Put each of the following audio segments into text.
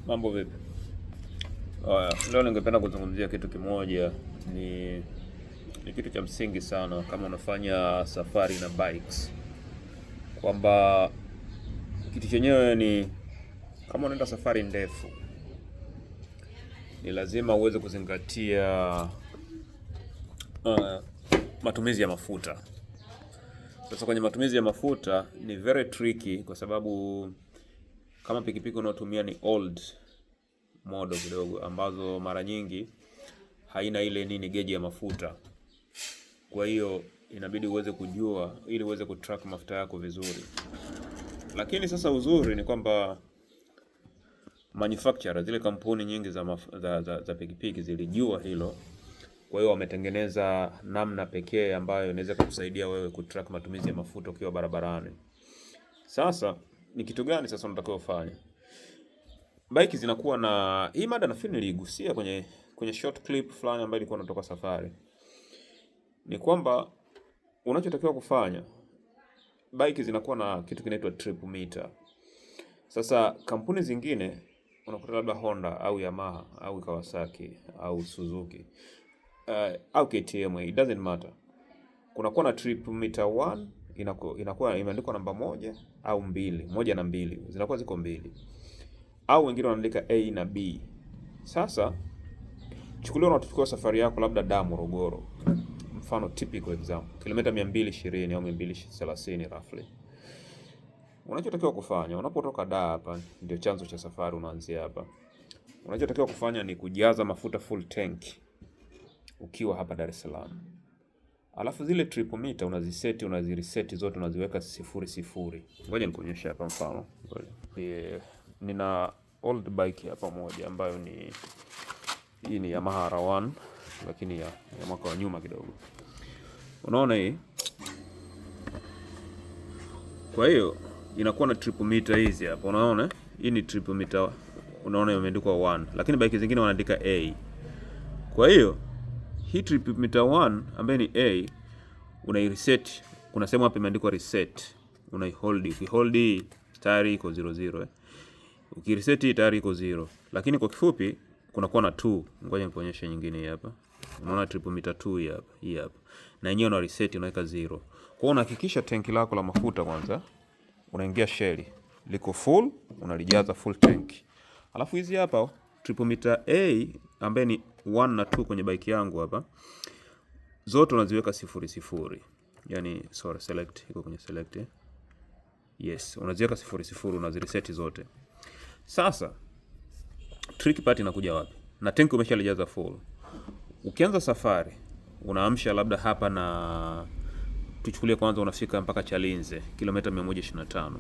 Mambo vipi? Leo ningependa kuzungumzia kitu kimoja, ni kitu cha msingi sana kama unafanya safari na bikes, kwamba kitu chenyewe ni kama unaenda safari ndefu, ni lazima uweze kuzingatia matumizi ya mafuta. Sasa kwenye matumizi ya mafuta ni very tricky, kwa sababu kama pikipiki unaotumia ni old model kidogo, ambazo mara nyingi haina ile geji ya mafuta. Kwa hiyo inabidi uweze kujua ili uweze kutrack mafuta yako vizuri. Lakini sasa uzuri ni kwamba manufacturer, zile kampuni nyingi za pikipiki zilijua hilo. Kwa hiyo wametengeneza namna pekee ambayo inaweza kukusaidia wewe kutrack matumizi ya mafuta ukiwa barabarani. Sasa ni kitu gani sasa unatakiwa ufanye? Bike zinakuwa na hii mada, nafikiri niligusia kwenye short clip fulani ambayo ilikuwa inatoka safari. Ni kwamba unachotakiwa kufanya, bike zinakuwa na kitu kinaitwa trip meter. Sasa kampuni zingine unakuta labda Honda au Yamaha au Kawasaki au Suzuki au KTM, it doesn't matter. Kunakuwa na trip meter 1 inakuwa imeandikwa namba 1 au 2, 1 na 2, zinakuwa ziko mbili, au wengine wanaandika A na B. Sasa chukulia unachukua safari yako labda Dar Morogoro, mfano typical example, kilomita 220 au 230 roughly. Unachotakiwa kufanya unapotoka Dar, hapa ndio chanzo cha safari, unaanzia hapa. Unachotakiwa kufanya ni kujaza mafuta full tank ukiwa hapa Dar es Salaam. Alafu zile trip meter unazireset zote, unaziweka 00. Ngoja nikuonyeshe hapa mfano. Nina old bike hapa moja ambayo hii ni Yamaha R1, lakini ya mwaka wa nyuma kidogo. Unaona hii? Kwa hiyo inakuwa na trip meter hizi hapa. Unaona? Hii ni trip meter, unaona imeandikwa 1, lakini bike zingine wanaandika A. Kwa hiyo hii trip meter 1 ambayo ni A unaireset. Kuna sehemu hapa imeandikwa reset. Unaihold. Ukihold tayari iko 00. Ukireset hii tayari iko 0. Lakini kwa kifupi kunakuwa na 2. Ngoja nikuonyeshe nyingine hapa. Unaona trip meter 2 hii hapa. Hii hapa. Na yenyewe una reset, unaweka 0. Kwa hiyo unahakikisha tanki lako la mafuta kwanza unaingia Shell liko full, unalijaza full tank. Alafu hizi hapa trip meter A ambaye ni 1 na 2 kwenye bike yangu hapa, zote unaziweka 00. Yani select iko kwenye select. Yes, unaziweka 00, unazireset zote. Sasa tricky part inakuja wapi? Na tank umeshalijaza full. Ukianza safari unaamsha labda hapa, na tuchukulie kwanza unafika mpaka Chalinze, kilomita 125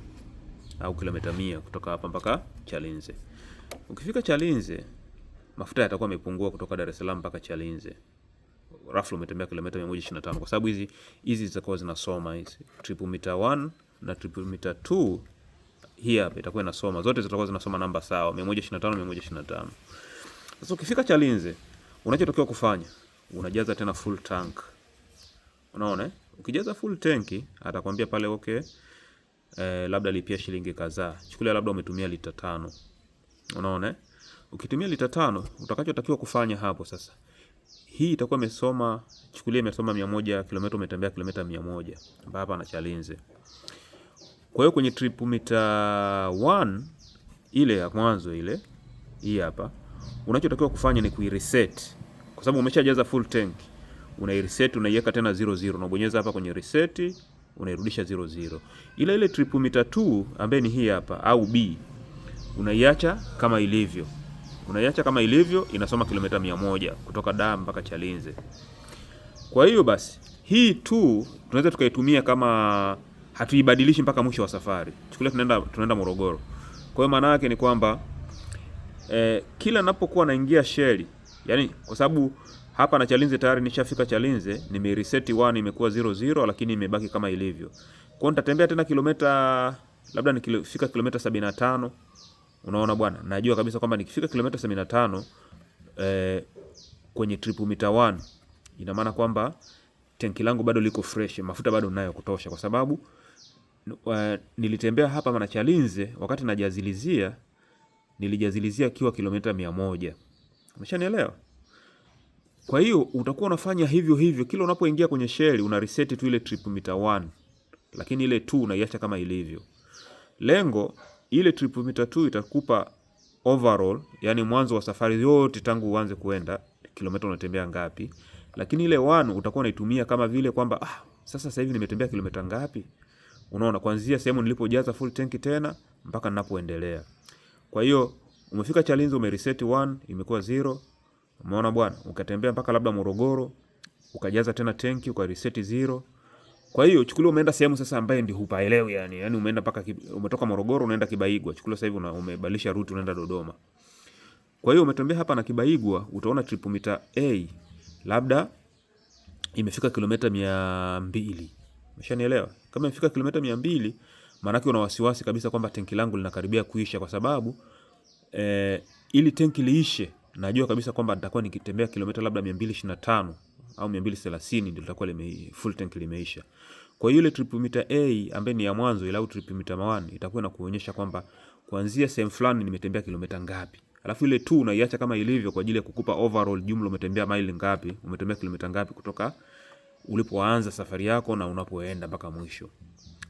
au kilomita 100 kutoka hapa mpaka Chalinze. Ukifika Chalinze mafuta yatakuwa yamepungua kutoka Dar es Salaam mpaka Chalinze. Roughly umetembea kilomita 125, kwa sababu hizi zitakuwa zinasoma hizi trip meter 1 na trip meter 2. Hii hapa itakuwa inasoma, zote zitakuwa zinasoma namba sawa, 125. Sasa ukifika Chalinze unachotakiwa kufanya, unajaza tena full tank. Unaona? Ukijaza full tanki atakwambia pale okay, labda lipia shilingi kadhaa. Chukulia labda umetumia lita 5. Unaona? Ukitumia lita 5, utakachotakiwa kufanya hapo sasa, hii itakuwa imesoma, chukulia imesoma 100 km, umetembea kilomita 100 mpaka hapa na Chalinze. Kwa hiyo kwenye trip meter 1 ile ya mwanzo ile, hii hapa, unachotakiwa kufanya ni kuireset, kwa sababu umeshajaza full tank. Unaireset, unaiweka tena 00, unabonyeza hapa kwenye reset, unairudisha 00. Ile trip meter 2 ambaye ni hii hapa au B, unaiacha kama ilivyo. Inasoma kilomita 100 kutoka Dar mpaka Chalinze. Kwa hiyo basi hii 2 tunaweza tukaitumia kama hatuibadilishi mpaka mwisho wa safari. Chukulia tunaenda Morogoro. Kwa hiyo maana yake ni kwamba kila ninapokuwa naingia Shell, yani kwa sababu hapa na Chalinze tayari nishafika Chalinze, nimereset 1 imekuwa 00, lakini imebaki kama ilivyo. Kwa hiyo nitatembea tena kilomita, labda nikifika kilomita 75. Unaona bwana, najua kabisa kwamba nikifika kilomita 75 kwenye trip meter 1, ina maana kwamba tanki langu bado liko fresh, mafuta bado nayo kutosha, kwa sababu nilitembea hapa na Chalinze wakati najazilizia nilijazilizia kiwa kilomita 100. Umeshanielewa? Kwa hiyo utakuwa unafanya hivyo hivyo kila unapoingia kwenye shell, una reset tu ile trip meter 1, lakini ile 2 unaiacha kama ilivyo. Lengo ile trip meter 2 itakupa overall, yani mwanzo wa safari yote tangu uanze kuenda kilomita unatembea ngapi, lakini ile 1 utakuwa unaitumia kama vile kwamba sasa hivi nimetembea kilomita ngapi. Unaona, kuanzia sehemu nilipojaza full tank tena mpaka ninapoendelea. Kwa hiyo umefika Chalinze, umereset 1 imekuwa 0. Umeona bwana, ukatembea mpaka labda Morogoro, ukajaza tena tanki, ukareset 0. Kwa hiyo chukulia umeenda sehemu sasa ambaye ndio hupaelewi yani umeenda mpaka umetoka Morogoro unaenda Kibaigwa. Chukulia sasa hivi umebadilisha route unaenda Dodoma. Kwa hiyo umetembea hapa na Kibaigwa, utaona trip meter A labda imefika kilomita 200. Umeshanielewa? Kama imefika kilomita 200, maana yake una wasiwasi kabisa kwamba tanki langu linakaribia kuisha, kwa sababu ili tanki liishe najua kabisa kwamba nitakuwa nikitembea kilomita labda 225 au 230 ndio litakuwa full tank limeisha. Kwa hiyo ile trip meter A ambaye ni ya mwanzo, ile au trip meter 1 itakuwa inakuonyesha kwamba kuanzia sehemu fulani nimetembea kilomita ngapi. Alafu ile 2 unaiacha kama ilivyo kwa ajili ya kukupa overall jumla umetembea mile ngapi, umetembea kilomita ngapi kutoka ulipoanza safari yako na unapoenda mpaka mwisho.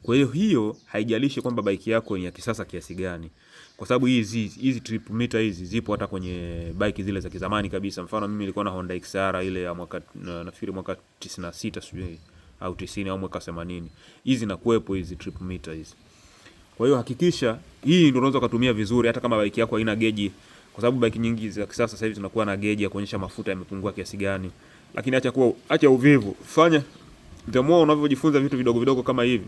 Kwa hiyo haijalishi kwamba bike yako ni ya kisasa kiasi gani, kwa sababu hizi trip meter hizi zipo hata kwenye bike zile za kizamani kabisa. Mfano mimi nilikuwa na Honda XR ile ya nafikiri mwaka 96 sijui au 90 au mwaka 80. Hizi na kuepo hizi trip meter hizi. Kwa hiyo hakikisha hii ndio unaweza kutumia vizuri hata kama bike yako haina geji, kwa sababu bike nyingi za kisasa sasa hivi zinakuwa na geji ya kuonyesha mafuta yamepungua kiasi gani. Lakini acha uvivu. Fanya the more unavyojifunza vitu vidogo vidogo kama hivi,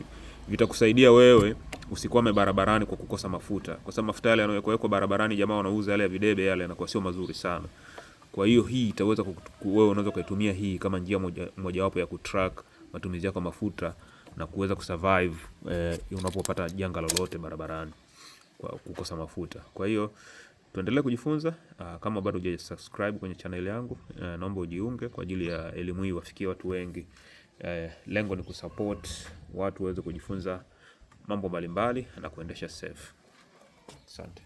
vitakusaidia wewe usikwame barabarani kwa kukosa mafuta. Kwa sababu mafuta yale yanayowekwa barabarani jamaa wanauza yale ya videbe yale yanakuwa sio mazuri sana. Kwa hiyo hii itaweza wewe unaweza kuitumia hii kama njia mojawapo ya kutrack matumizi yako mafuta na kuweza kusurvive unapopata janga lolote barabarani kwa kukosa mafuta. Kwa hiyo tuendelee kujifunza. Kama bado hujasubscribe kwenye channel yangu, naomba ujiunge kwa ajili ya elimu hii wafikie watu wengi. Lengo ni kusupport watu waweze kujifunza mambo mbalimbali na kuendesha safe. Asante.